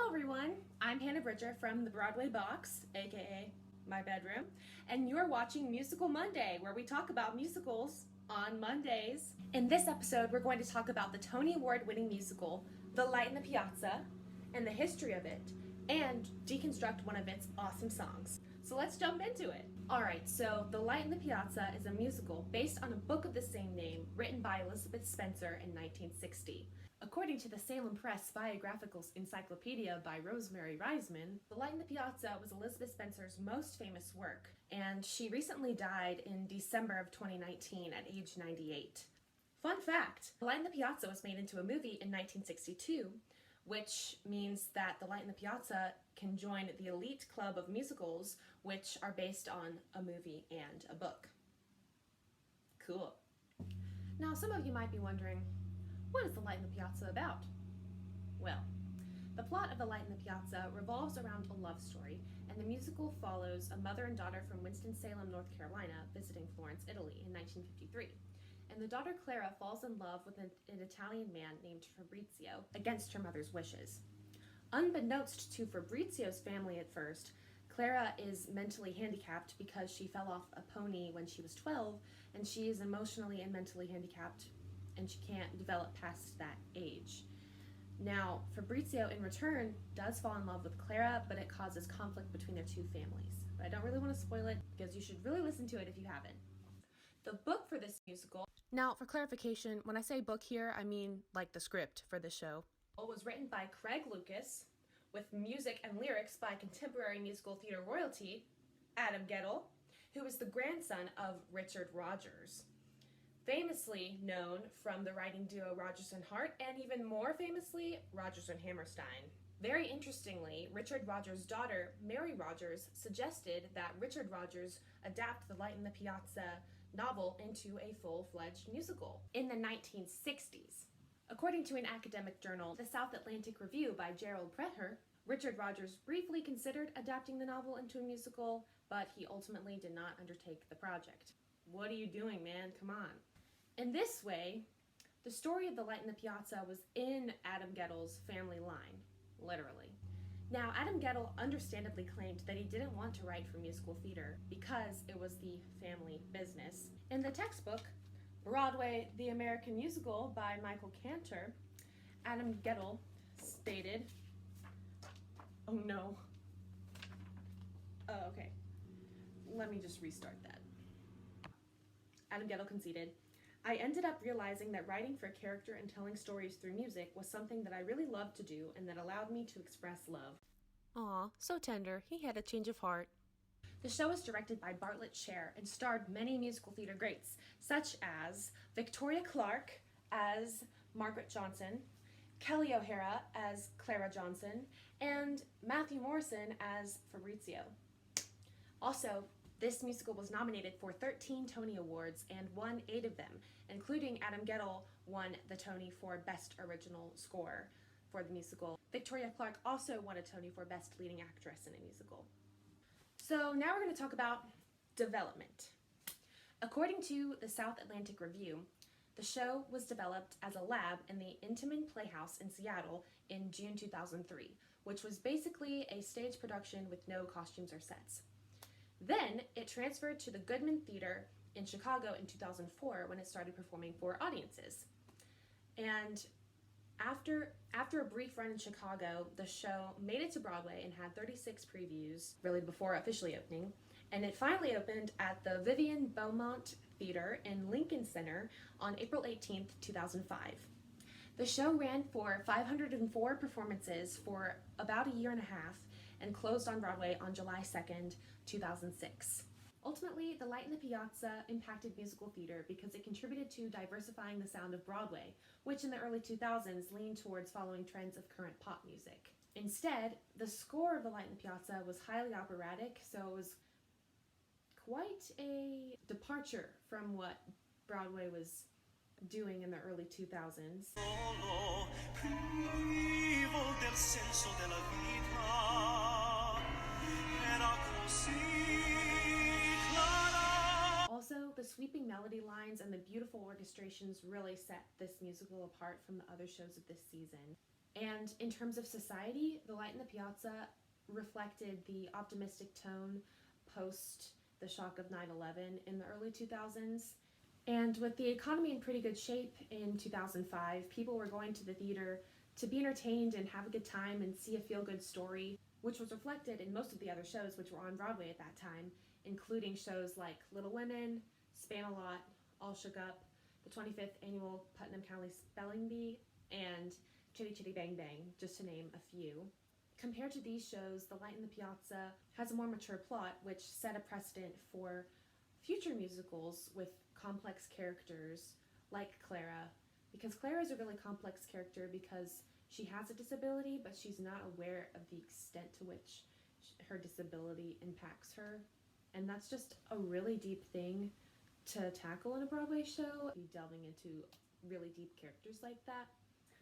everyone, I'm Hannah Bridger from the Broadway Box, aka my bedroom, and you're watching Musical Monday, where we talk about musicals on Mondays. In this episode, we're going to talk about the Tony Award winning musical, The Light in the Piazza, and the history of it, and deconstruct one of its awesome songs. So let's jump into it. Alright, so The Light in the Piazza is a musical based on a book of the same name written by Elizabeth Spencer in 1960. According to the Salem Press Biographical Encyclopedia by Rosemary Reisman, The Light in the Piazza was Elizabeth Spencer's most famous work, and she recently died in December of 2019 at age 98. Fun fact, The Light in the Piazza was made into a movie in 1962, which means that The Light in the Piazza can join the elite club of musicals, which are based on a movie and a book. Cool. Now, some of you might be wondering, what is The Light in the Piazza about? Well, the plot of The Light in the Piazza revolves around a love story, and the musical follows a mother and daughter from Winston-Salem, North Carolina, visiting Florence, Italy in 1953. And the daughter Clara falls in love with an Italian man named Fabrizio against her mother's wishes. Unbeknownst to Fabrizio's family at first, Clara is mentally handicapped because she fell off a pony when she was 12, and she is emotionally and mentally handicapped, and she can't develop past that age. Now, Fabrizio, in return, does fall in love with Clara, but it causes conflict between their two families. But I don't really want to spoil it, because you should really listen to it if you haven't. The book for this musical... Now, for clarification, when I say book here, I mean like the script for the show. It was written by Craig Lucas, with music and lyrics by contemporary musical theater royalty, Adam Guettel, who is the grandson of Richard Rodgers. Famously known from the writing duo Rodgers and Hart, and even more famously, Rodgers and Hammerstein. Very interestingly, Richard Rodgers' daughter, Mary Rodgers, suggested that Richard Rodgers adapt the Light in the Piazza novel into a full-fledged musical in the 1960s. According to an academic journal, the South Atlantic Review by Gerald Pretter, Richard Rodgers briefly considered adapting the novel into a musical, but he ultimately did not undertake the project. What are you doing, man? Come on. In this way, the story of The Light in the Piazza was in Adam Guettel's family line, literally. Now, Adam Guettel understandably claimed that he didn't want to write for musical theater because it was the family business. In the textbook, Broadway, the American Musical by Michael Cantor, Adam Guettel stated, oh no. Oh, okay. Let me just restart that. Adam Guettel conceded, I ended up realizing that writing for character and telling stories through music was something that I really loved to do and that allowed me to express love. Aw, so tender. He had a change of heart. The show was directed by Bartlett Sher and starred many musical theater greats, such as Victoria Clark as Margaret Johnson, Kelly O'Hara as Clara Johnson, and Matthew Morrison as Fabrizio. Also, this musical was nominated for 13 Tony Awards and won 8 of them, including Adam Guettel won the Tony for Best Original Score for the musical. Victoria Clark also won a Tony for Best Leading Actress in a Musical. So now we're going to talk about development. According to the South Atlantic Review, the show was developed as a lab in the Intiman Playhouse in Seattle in June 2003, which was basically a stage production with no costumes or sets. Then it transferred to the Goodman Theater in Chicago in 2004 when it started performing for audiences. And after a brief run in Chicago, the show made it to Broadway and had 36 previews, really before officially opening, and it finally opened at the Vivian Beaumont Theater in Lincoln Center on April 18th, 2005. The show ran for 504 performances for about a year and a half and closed on Broadway on July 2nd, 2006. Ultimately, The Light in the Piazza impacted musical theater because it contributed to diversifying the sound of Broadway, which in the early 2000s leaned towards following trends of current pop music. Instead, the score of The Light in the Piazza was highly operatic, so it was quite a departure from what Broadway was doing in the early 2000s. Also, the sweeping melody lines and the beautiful orchestrations really set this musical apart from the other shows of this season. And in terms of society, The Light in the Piazza reflected the optimistic tone post the shock of 9/11 in the early 2000s. And with the economy in pretty good shape in 2005, people were going to the theater to be entertained and have a good time and see a feel-good story, which was reflected in most of the other shows which were on Broadway at that time, including shows like Little Women, Spamalot, All Shook Up, the 25th Annual Putnam County Spelling Bee, and Chitty Chitty Bang Bang, just to name a few. Compared to these shows, The Light in the Piazza has a more mature plot, which set a precedent for future musicals with complex characters like Clara, because Clara is a really complex character because she has a disability, but she's not aware of the extent to which her disability impacts her. And that's just a really deep thing to tackle in a Broadway show, delving into really deep characters like that.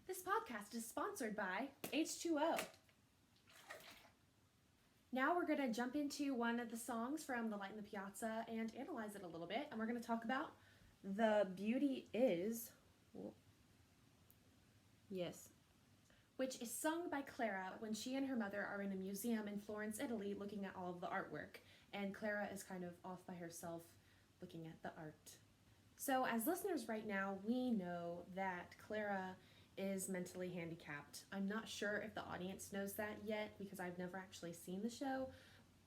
This podcast is sponsored by H2O. Now we're going to jump into one of the songs from The Light in the Piazza and analyze it a little bit. And we're going to talk about The Beauty Is, yes, which is sung by Clara when she and her mother are in a museum in Florence, Italy, looking at all of the artwork. And Clara is kind of off by herself looking at the art. So as listeners right now, we know that Clara is mentally handicapped. I'm not sure if the audience knows that yet because I've never actually seen the show,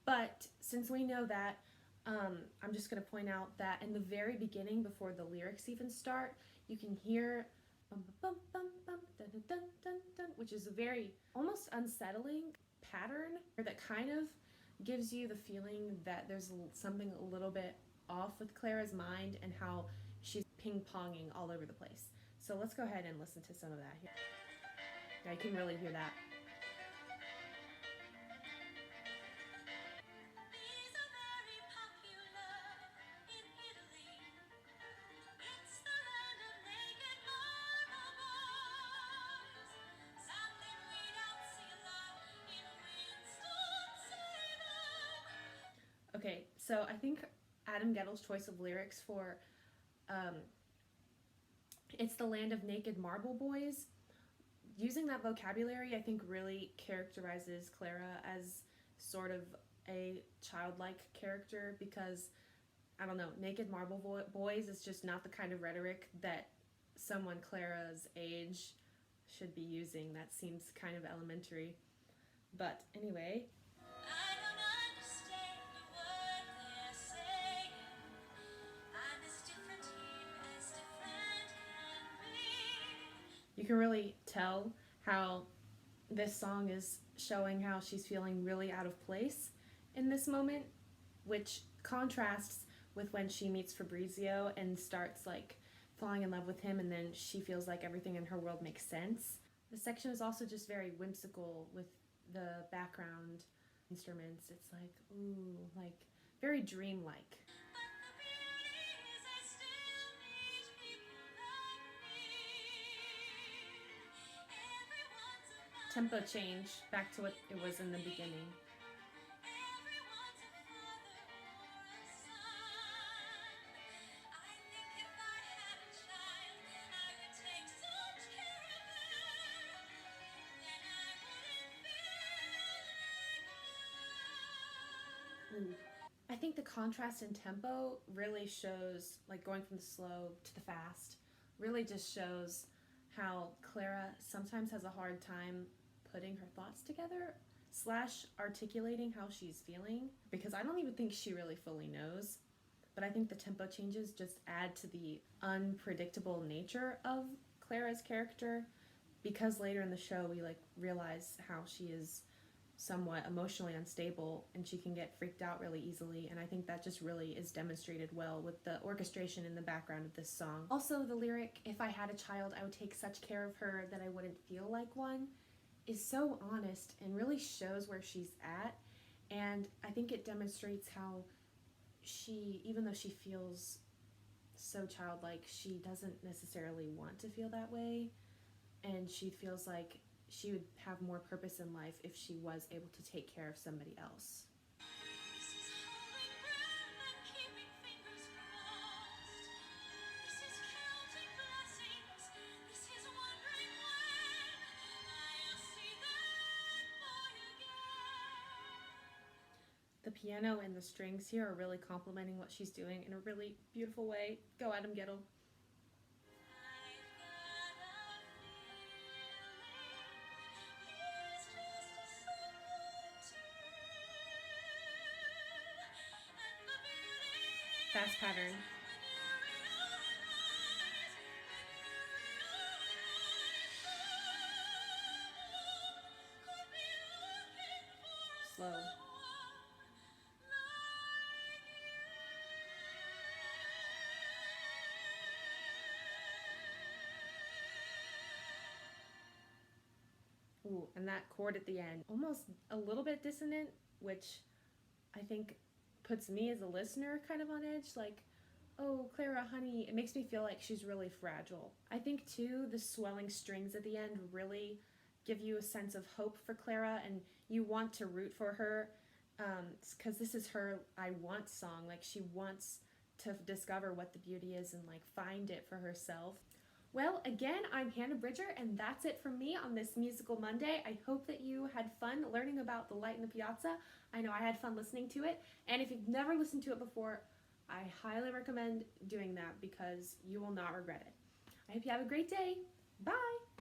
but since we know that, I'm just going to point out that in the very beginning, before the lyrics even start, you can hear bum, bum, bum, bum, dun, dun, dun, dun, which is a very almost unsettling pattern that kind of gives you the feeling that there's something a little bit off with Clara's mind and how she's ping-ponging all over the place. So let's go ahead and listen to some of that here. Yeah, you can really hear that. These are very popular in Italy. It's the land of naked marble boys. Something we don't see a lot in Winston-Salem. Okay, so I think Adam Gettel's choice of lyrics for It's the Land of Naked Marble Boys, using that vocabulary, I think really characterizes Clara as sort of a childlike character because, I don't know, naked marble boys is just not the kind of rhetoric that someone Clara's age should be using. That seems kind of elementary. But anyway, I don't understand what they're saying. I'm as different here as different can be. you can really tell how this song is showing how she's feeling really out of place in this moment, which contrasts with when she meets Fabrizio and starts like falling in love with him, and then she feels like everything in her world makes sense. The section is also just very whimsical with the background instruments. It's like, ooh, like very dreamlike. But the beauty is I still need people like me. Everyone's a mother, Tempo change back to what it was in the beginning. everyone's a father or a son. I think if I had a child, I would take such care of her. Then I wouldn't feel like one. I think the contrast in tempo really shows, like going from the slow to the fast, really just shows how Clara sometimes has a hard time putting her thoughts together / articulating how she's feeling, because I don't even think she really fully knows. But I think the tempo changes just add to the unpredictable nature of Clara's character, because later in the show we like realize how she is somewhat emotionally unstable and she can get freaked out really easily, and I think that just really is demonstrated well with the orchestration in the background of this song. Also, the lyric, "If I had a child, I would take such care of her that I wouldn't feel like one," is so honest and really shows where she's at, and I think it demonstrates how she, even though she feels so childlike, she doesn't necessarily want to feel that way, and she feels like she would have more purpose in life if she was able to take care of somebody else. This is holding breath and keeping fingers crossed. This is counting blessings. This is wondering when I The piano and the strings here are really complementing what she's doing in a really beautiful way. Go Adam Gittel. Fast pattern. Slow. Ooh, and that chord at the end, almost a little bit dissonant, which I think puts me as a listener kind of on edge. Like, oh, Clara, honey, it makes me feel like she's really fragile. I think, too, the swelling strings at the end really give you a sense of hope for Clara, and you want to root for her because this is her I want song. Like, she wants to discover what the beauty is and, like, find it for herself. Well, again, I'm Hannah Bridger, and that's it from me on this Musical Monday. I hope that you had fun learning about The Light in the Piazza. I know I had fun listening to it, and if you've never listened to it before, I highly recommend doing that because you will not regret it. I hope you have a great day. Bye!